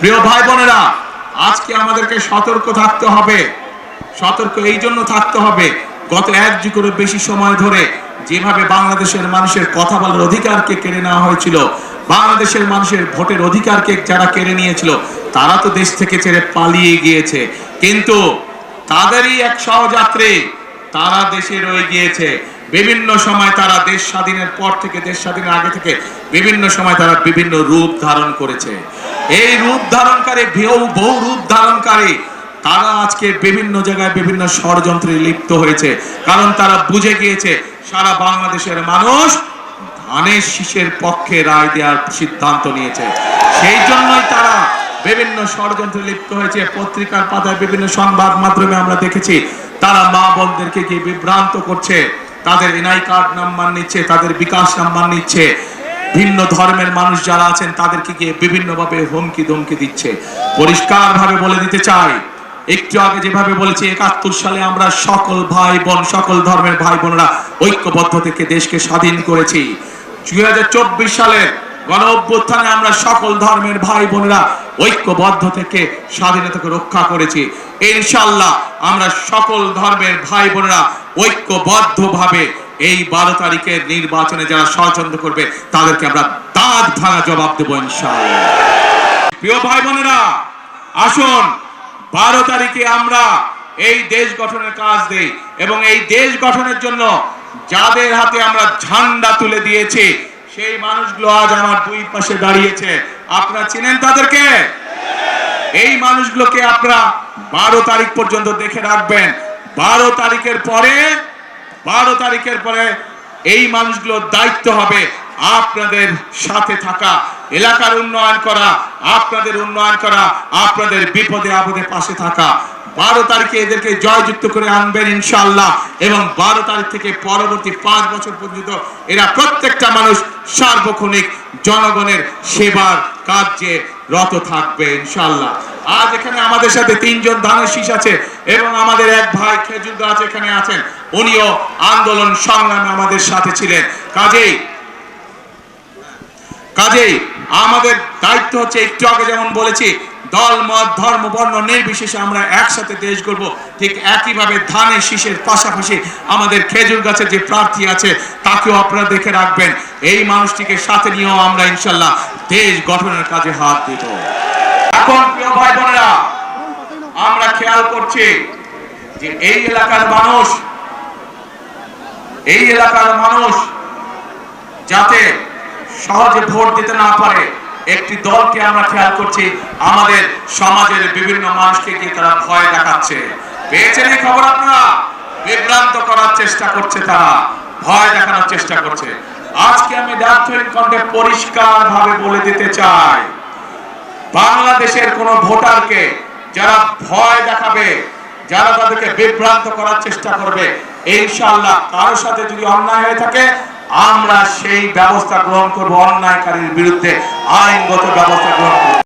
প্রিয় ভাই বোনেরা, আজকে আমাদেরকে সতর্ক থাকতে হবে। সতর্ক এই জন্য থাকতে হবে, গত এক যুগের বেশি সময় ধরে যেভাবে বাংলাদেশের মানুষের কথা বলার অধিকারকে কেড়ে নেওয়া হয়েছিল, বাংলাদেশের মানুষের ভোটের অধিকারকে যারা কেড়ে নিয়েছিল, তারা তো দেশ থেকে ছেড়ে পালিয়ে গিয়েছে। কিন্তু তাদেরই এক সহযাত্রী তারা দেশে রয়ে গিয়েছে। বিভিন্ন সময় তারা দেশ স্বাধীনের পর থেকে, দেশ স্বাধীনের আগে থেকে বিভিন্ন সময় তারা বিভিন্ন রূপ ধারণ করেছে। এই রূপ ধারণকারী, বহু রূপ ধারণকারী তারা আজকে বিভিন্ন জায়গায় বিভিন্ন ষড়যন্ত্রে লিপ্ত হয়েছে। কারণ তারা বুঝে গিয়েছে সারা বাংলাদেশের মানুষ ধানের শীষের পক্ষে রায় দেওয়ার সিদ্ধান্ত নিয়েছে। সেই জন্যই তারা বিভিন্ন ষড়যন্ত্রে লিপ্ত হয়েছে। পত্রিকার পাতায়, বিভিন্ন সংবাদ মাধ্যমে আমরা দেখেছি তারা মা বোনদেরকে গিয়ে বিভ্রান্ত করছে, তাদের এনআই কার্ড নাম্বার নিচ্ছে, তাদের বিকাশ নাম্বার নিচ্ছে। ভিন্ন ধর্মের মানুষ যারা আছেন তাদেরকে গিয়ে বিভিন্নভাবে হুমকি ধমকি দিচ্ছে। পরিষ্কারভাবে বলে দিতে চাই, একটু আগে যেভাবে বলেছি ৭১ সালে আমরা সকল ভাই বোন, সকল ধর্মের ভাই বোনরা ঐক্যবদ্ধ থেকে দেশকে স্বাধীন করেছি। ২০২৪ সালের গণ অভ্যুত্থানে আমরা সকল ধর্মের ভাই বোনেরা ঐক্যবদ্ধ থেকে স্বাধীনতাকে রক্ষা করেছি। ইনশাআল্লাহ আমরা সকল ধর্মের ভাই বোনেরা ঐক্যবদ্ধভাবে এই ১২ তারিখের নির্বাচনে যারা ষড়যন্ত্র করবে তাদেরকে আমরা দাঁত ভাঙা জবাব দেব ইনশাআল্লাহ। প্রিয় ভাই বোনেরা, আসুন ১২ তারিখে আমরা এই দেশ গঠনের কাজ দেই এবং এই দেশ গঠনের জন্য যাদের হাতে আমরা ঝান্ডা তুলে দিয়েছি সেই মানুষগুলো আজ আমার দুই পাশে দাঁড়িয়েছে। আপনারা চিনেন তাদেরকে? এই মানুষগুলোকে আপনারা ১২ তারিখ পর্যন্ত দেখে রাখবেন। ১২ তারিখের পরে এই মানুষগুলোর দায়িত্ব হবে আপনাদের সাথে থাকা, এলাকার উন্নয়ন করা, আপনাদের উন্নয়ন করা, আপনাদের বিপদে আপদে পাশে থাকা। ১২ তারিখে এদেরকে জয়যুক্ত করে আনবেন ইনশাআল্লাহ। এবং ১২ তারিখ থেকে পরবর্তী ৫ বছর পর্যন্ত এরা প্রত্যেকটা মানুষ সার্বক্ষণিক জনগণের সেবার কাজে রত থাকবে ইনশাআল্লাহ। আজ এখানে আমাদের সাথে ৩ জন ধানের শীষ আছে এবং আমাদের এক ভাই খেজুর গাছ এখানে আছেন, উনিও আন্দোলন সংগ্রামে আমাদের সাথে ছিলেন। কাজেই আমাদের দায়িত্ব হচ্ছে, একটু আগে যেমন বলেছি, দল মত ধর্ম বর্ণ নির্বিশেষে আমরা একসাথে দেশ গড়ব। ঠিক একইভাবে ধানের শীষের পাশাপাশি আমাদের খেজুর গাছের যে প্রার্থী আছে তাকেও আপনারা দেখে রাখবেন। এই মানুষটিকে সাথে নিয়েও আমরা ইনশাআল্লাহ দেশ গঠনের কাজে হাত দিব। এখন প্রিয় ভাই বোনেরা, আমরা খেয়াল করছি যে এই এলাকার মানুষ যাতে সহজে ভোট দিতে না পারে, একটি দলকে আমরা খেয়াল করছি আমাদের সমাজের বিভিন্ন মানুষকে গিয়ে তারা ভয় দেখাচ্ছে। পেয়েছেন এই খবর আপনারা? বিভ্রান্ত করার চেষ্টা করছে, তারা ভয় দেখানোর চেষ্টা করছে। আজকে আমি দায়িত্বহীন কণ্ঠে পরিষ্কার ভাবে বলে দিতে চাই, বাংলাদেশের কোন ভোটারকে যারা ভয় দেখাবে, যারা তাদেরকে বিভ্রান্ত করার চেষ্টা করবে, ইনশাআল্লাহ কারোর সাথে যদি অন্যায় হয়ে থাকে আমরা সেই ব্যবস্থা গ্রহণ করব, অন্যায়কারীর বিরুদ্ধে আইনগত ব্যবস্থা গ্রহণ করব।